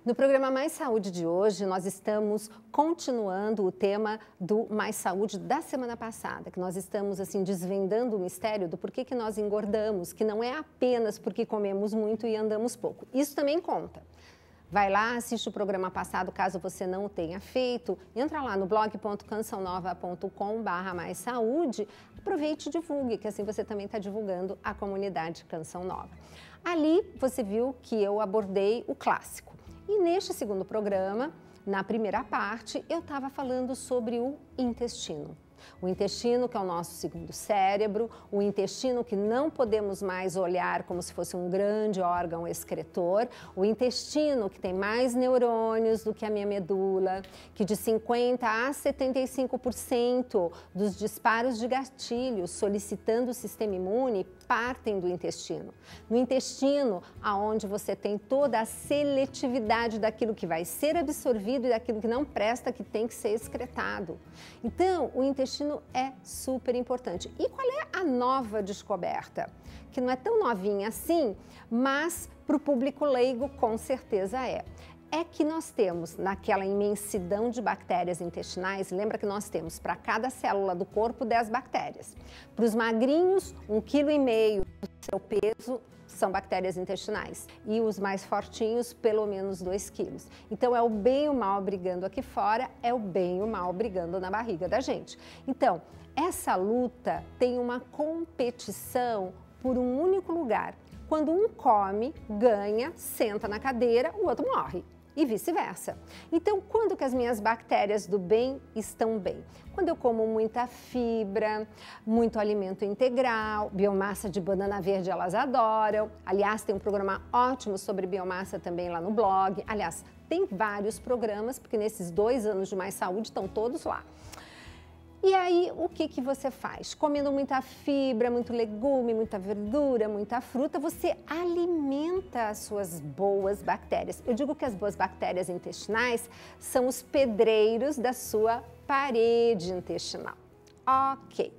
No programa Mais Saúde de hoje, nós estamos continuando o tema do Mais Saúde da semana passada, que nós estamos assim desvendando o mistério do porquê que nós engordamos, que não é apenas porque comemos muito e andamos pouco. Isso também conta. Vai lá, assiste o programa passado, caso você não o tenha feito. Entra lá no blog.cançãonova.com/maissaúde. Aproveite e divulgue, que assim você também está divulgando a comunidade Canção Nova. Ali você viu que eu abordei o clássico. E neste segundo programa, na primeira parte, eu estava falando sobre o intestino. O intestino, que é o nosso segundo cérebro, o intestino que não podemos mais olhar como se fosse um grande órgão excretor, o intestino que tem mais neurônios do que a minha medula, que de 50% a 75% dos disparos de gatilho solicitando o sistema imune partem do intestino. No intestino, aonde você tem toda a seletividade daquilo que vai ser absorvido e daquilo que não presta, que tem que ser excretado. Então, o intestino é super importante. E qual é a nova descoberta? Que não é tão novinha assim, mas para o público leigo com certeza é. É que nós temos, naquela imensidão de bactérias intestinais, lembra que nós temos para cada célula do corpo 10 bactérias. Para os magrinhos, 1,5 kg do seu peso são bactérias intestinais. E os mais fortinhos, pelo menos 2 quilos. Então, é o bem e o mal brigando aqui fora, é o bem e o mal brigando na barriga da gente. Então, essa luta tem uma competição por um único lugar. Quando um come, ganha, senta na cadeira, o outro morre. E vice-versa. Então, quando que as minhas bactérias do bem estão bem? Quando eu como muita fibra, muito alimento integral, biomassa de banana verde elas adoram. Aliás, tem um programa ótimo sobre biomassa também lá no blog. Aliás, tem vários programas, porque nesses 2 anos de Mais Saúde estão todos lá. E aí, o que você faz? Comendo muita fibra, muito legume, muita verdura, muita fruta, você alimenta as suas boas bactérias. Eu digo que as boas bactérias intestinais são os pedreiros da sua parede intestinal. Ok,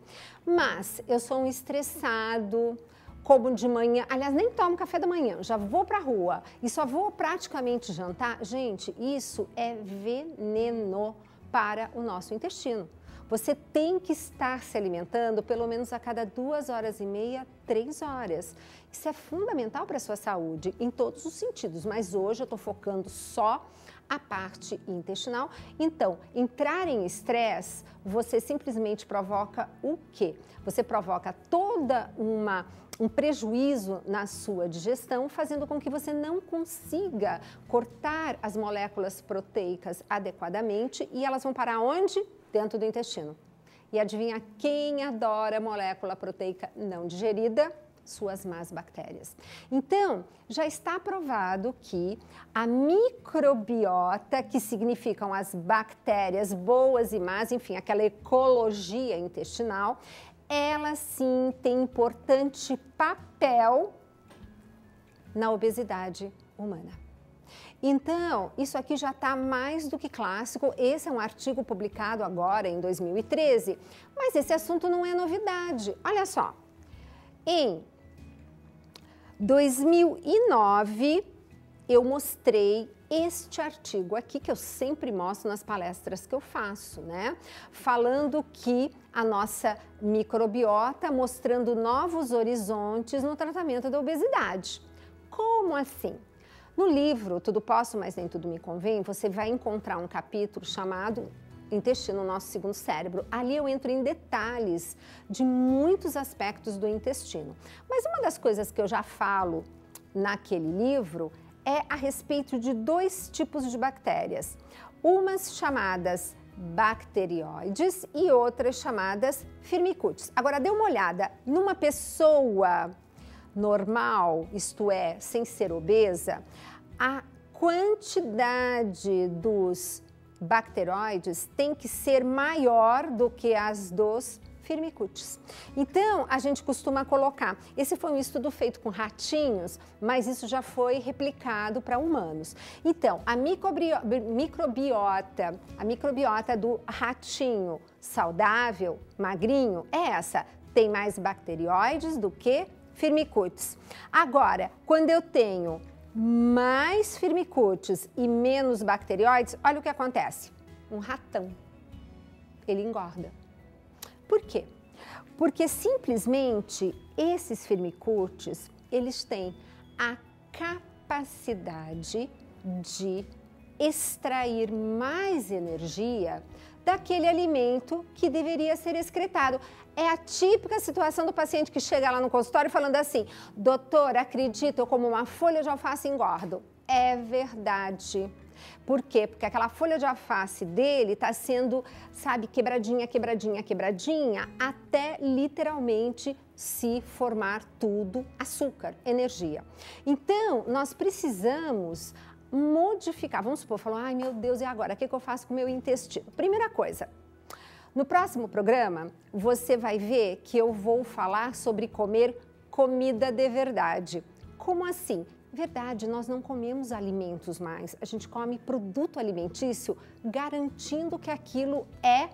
mas eu sou um estressado, como de manhã, aliás, nem tomo café da manhã, já vou pra rua e só vou praticamente jantar. Gente, isso é veneno para o nosso intestino. Você tem que estar se alimentando pelo menos a cada 2h30, 3 horas. Isso é fundamental para a sua saúde, em todos os sentidos, mas hoje eu estou focando só a parte intestinal. Então, entrar em estresse, você simplesmente provoca o quê? Você provoca um prejuízo na sua digestão, fazendo com que você não consiga cortar as moléculas proteicas adequadamente e elas vão parar onde? Dentro do intestino. E adivinha quem adora molécula proteica não digerida? Suas más bactérias. Então, já está provado que a microbiota, que significam as bactérias boas e más, enfim, aquela ecologia intestinal, ela sim tem importante papel na obesidade humana. Então, isso aqui já está mais do que clássico. Esse é um artigo publicado agora em 2013, mas esse assunto não é novidade. Olha só, em 2009 eu mostrei este artigo aqui, que eu sempre mostro nas palestras que eu faço, né? Falando que a nossa microbiota mostrando novos horizontes no tratamento da obesidade. Como assim? No livro Tudo Posso, Mas Nem Tudo Me Convém, você vai encontrar um capítulo chamado Intestino, Nosso Segundo Cérebro. Ali eu entro em detalhes de muitos aspectos do intestino. Mas uma das coisas que eu já falo naquele livro é a respeito de 2 tipos de bactérias. Umas chamadas bacterióides e outras chamadas firmicutes. Agora, dê uma olhada numa pessoa normal, isto é, sem ser obesa, a quantidade dos bacteroides tem que ser maior do que as dos firmicutes. Então, a gente costuma colocar, esse foi um estudo feito com ratinhos, mas isso já foi replicado para humanos. Então, a microbiota do ratinho saudável, magrinho, é essa, tem mais bacterióides do que firmicutes. Agora, quando eu tenho mais firmicutes e menos bacterióides, olha o que acontece. Um ratão, ele engorda. Por quê? Porque simplesmente esses firmicutes, eles têm a capacidade de extrair mais energia daquele alimento que deveria ser excretado. É a típica situação do paciente que chega lá no consultório falando assim: doutor, acredita, eu como uma folha de alface e engordo. É verdade. Por quê? Porque aquela folha de alface dele está sendo, sabe, quebradinha, quebradinha, quebradinha, até literalmente se formar tudo açúcar, energia. Então, nós precisamos modificar. Vamos supor, falar, ai meu Deus, e agora? O que eu faço com o meu intestino? Primeira coisa, no próximo programa, você vai ver que eu vou falar sobre comer comida de verdade. Como assim? Verdade, nós não comemos alimentos mais, a gente come produto alimentício garantindo que aquilo é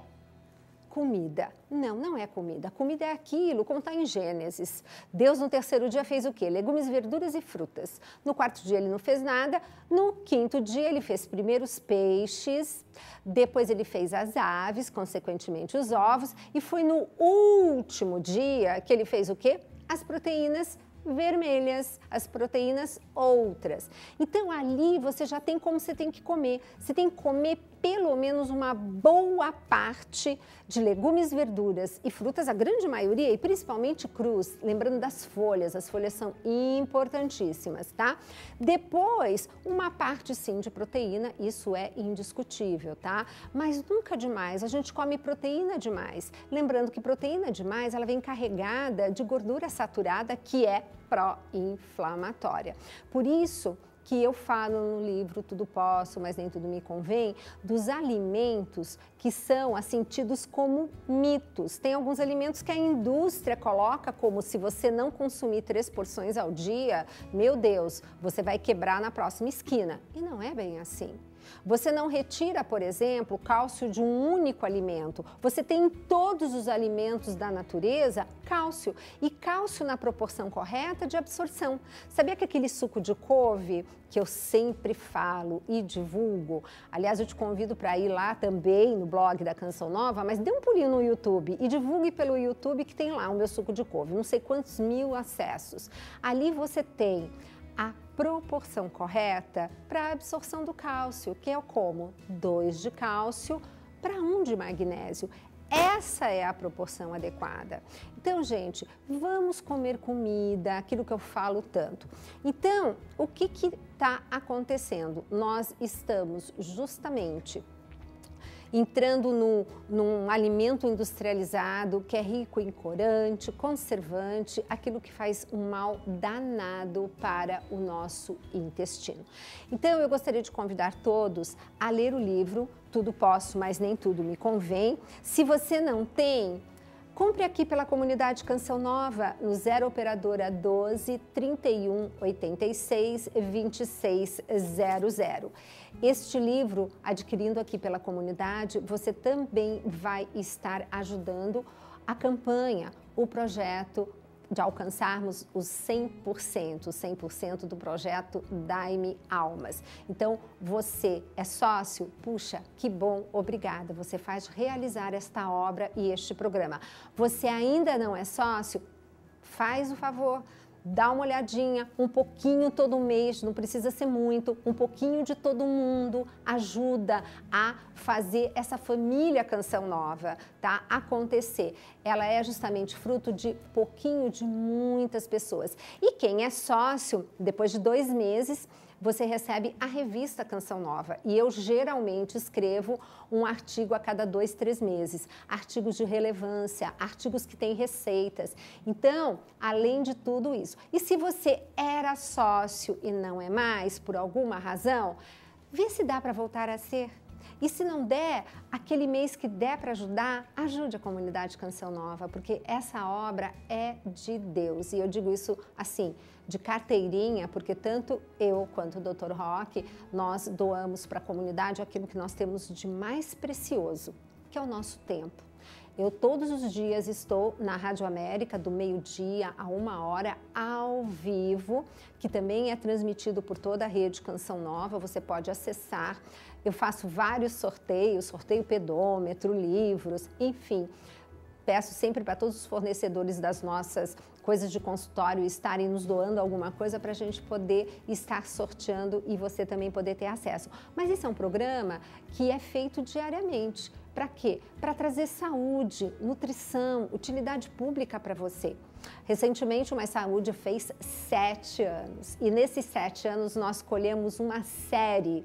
comida. Não, não é comida. Comida é aquilo, como está em Gênesis. Deus no terceiro dia fez o quê? Legumes, verduras e frutas. No quarto dia ele não fez nada. No quinto dia ele fez primeiro os peixes, depois ele fez as aves, consequentemente os ovos, e foi no último dia que ele fez o quê? As proteínas vermelhas, as proteínas outras. Então ali você já tem como você tem que comer. Você tem que comer pelo menos uma boa parte de legumes, verduras e frutas, a grande maioria, e principalmente crus, lembrando das folhas, as folhas são importantíssimas, tá? Depois, uma parte sim de proteína, isso é indiscutível, tá? Mas nunca demais, a gente come proteína demais. Lembrando que proteína demais, ela vem carregada de gordura saturada, que é pró-inflamatória. Por isso que eu falo no livro Tudo Posso, mas nem tudo me convém, dos alimentos que são assim tidos como mitos. Tem alguns alimentos que a indústria coloca como se você não consumir 3 porções ao dia, meu Deus, você vai quebrar na próxima esquina. E não é bem assim. Você não retira, por exemplo, o cálcio de um único alimento. Você tem em todos os alimentos da natureza cálcio. E cálcio na proporção correta de absorção. Sabia que aquele suco de couve, que eu sempre falo e divulgo, aliás, eu te convido para ir lá também no blog da Canção Nova, mas dê um pulinho no YouTube e divulgue pelo YouTube que tem lá o meu suco de couve. Não sei quantos mil acessos. Ali você tem a proporção correta para a absorção do cálcio, que é como 2 de cálcio para 1 de magnésio. Essa é a proporção adequada. Então, gente, vamos comer comida, aquilo que eu falo tanto. Então, o que está acontecendo? Nós estamos justamente entrando num alimento industrializado que é rico em corante, conservante, aquilo que faz um mal danado para o nosso intestino. Então, eu gostaria de convidar todos a ler o livro Tudo Posso, mas nem tudo me convém. Se você não tem, compre aqui pela comunidade Canção Nova no 0 operadora 12 31 86 26 00. Este livro, adquirindo aqui pela comunidade, você também vai estar ajudando a campanha, o projeto de alcançarmos os 100% do projeto Dai-me Almas. Então, você é sócio? Puxa, que bom, obrigada. Você faz realizar esta obra e este programa. Você ainda não é sócio? Faz o favor. Dá uma olhadinha, um pouquinho todo mês, não precisa ser muito, um pouquinho de todo mundo ajuda a fazer essa família Canção Nova, tá? Acontecer. Ela é justamente fruto de pouquinho de muitas pessoas. E quem é sócio, depois de 2 meses, você recebe a revista Canção Nova. E eu geralmente escrevo um artigo a cada 2, 3 meses. Artigos de relevância, artigos que têm receitas. Então, além de tudo isso. E se você era sócio e não é mais, por alguma razão, vê se dá para voltar a ser. E se não der, aquele mês que der para ajudar, ajude a comunidade Canção Nova, porque essa obra é de Deus. E eu digo isso assim, de carteirinha, porque tanto eu quanto o Dr. Roque, nós doamos para a comunidade aquilo que nós temos de mais precioso, que é o nosso tempo. Eu todos os dias estou na Rádio América, do meio-dia a 1h, ao vivo, que também é transmitido por toda a rede Canção Nova, você pode acessar. Eu faço vários sorteios, sorteio pedômetro, livros, enfim. Peço sempre para todos os fornecedores das nossas coisas de consultório estarem nos doando alguma coisa para a gente poder estar sorteando e você também poder ter acesso. Mas esse é um programa que é feito diariamente. Para quê? Para trazer saúde, nutrição, utilidade pública para você. Recentemente, o Mais Saúde fez 7 anos e nesses 7 anos nós colhemos uma série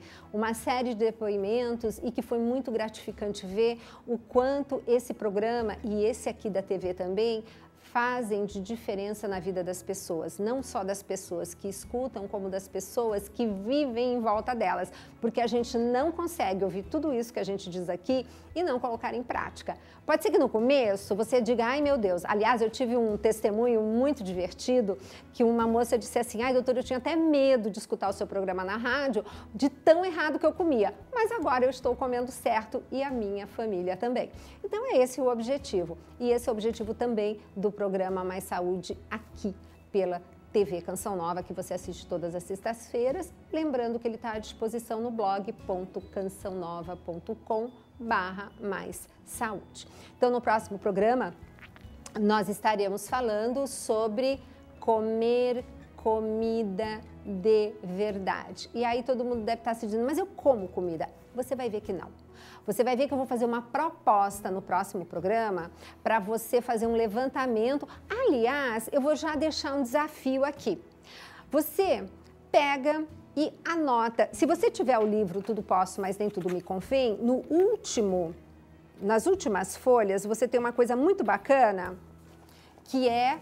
de depoimentos e que foi muito gratificante ver o quanto esse programa e esse aqui da TV também fazem de diferença na vida das pessoas, não só das pessoas que escutam, como das pessoas que vivem em volta delas, porque a gente não consegue ouvir tudo isso que a gente diz aqui e não colocar em prática. Pode ser que no começo você diga, ai meu Deus, aliás, eu tive um testemunho muito divertido, que uma moça disse assim, ai doutora, eu tinha até medo de escutar o seu programa na rádio, de tão errado que eu comia, mas agora eu estou comendo certo e a minha família também. Então é esse o objetivo, e esse é o objetivo também do programa Mais Saúde aqui pela TV Canção Nova, que você assiste todas as sextas-feiras. Lembrando que ele está à disposição no blog.cançãonova.com/mais saúde. Então, no próximo programa, nós estaremos falando sobre comer comida de verdade. E aí todo mundo deve estar se dizendo, mas eu como comida? Você vai ver que não. Você vai ver que eu vou fazer uma proposta no próximo programa para você fazer um levantamento. Aliás, eu vou já deixar um desafio aqui. Você pega e anota. Se você tiver o livro Tudo Posso, Mas Nem Tudo Me Convém, nas últimas folhas, você tem uma coisa muito bacana, que é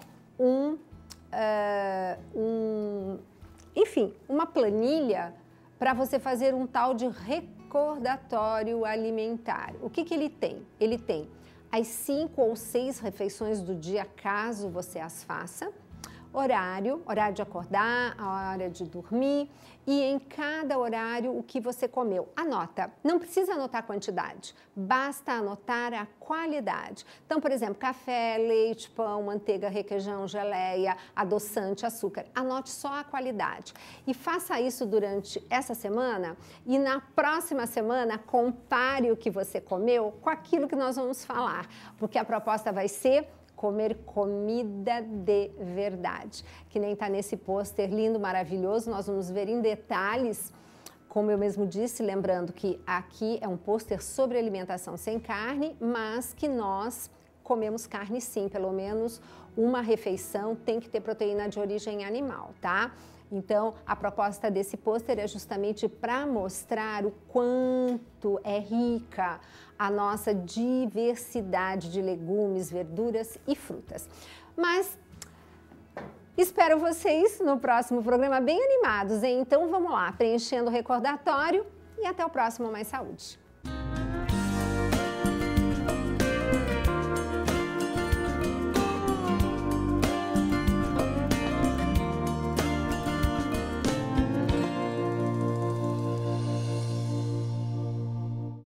enfim, uma planilha para você fazer um tal de recordatório alimentar. O que ele tem? Ele tem as 5 ou 6 refeições do dia, caso você as faça, horário de acordar, a hora de dormir e em cada horário o que você comeu. Anota, não precisa anotar a quantidade, basta anotar a qualidade. Então, por exemplo, café, leite, pão, manteiga, requeijão, geleia, adoçante, açúcar. Anote só a qualidade e faça isso durante essa semana e na próxima semana compare o que você comeu com aquilo que nós vamos falar, porque a proposta vai ser comer comida de verdade, que nem está nesse pôster lindo, maravilhoso. Nós vamos ver em detalhes, como eu mesmo disse, lembrando que aqui é um pôster sobre alimentação sem carne, mas que nós comemos carne sim, pelo menos uma refeição tem que ter proteína de origem animal, tá? Então, a proposta desse pôster é justamente para mostrar o quanto é rica a nossa diversidade de legumes, verduras e frutas. Mas espero vocês no próximo programa bem animados, hein? Então, vamos lá, preenchendo o recordatório e até o próximo Mais Saúde.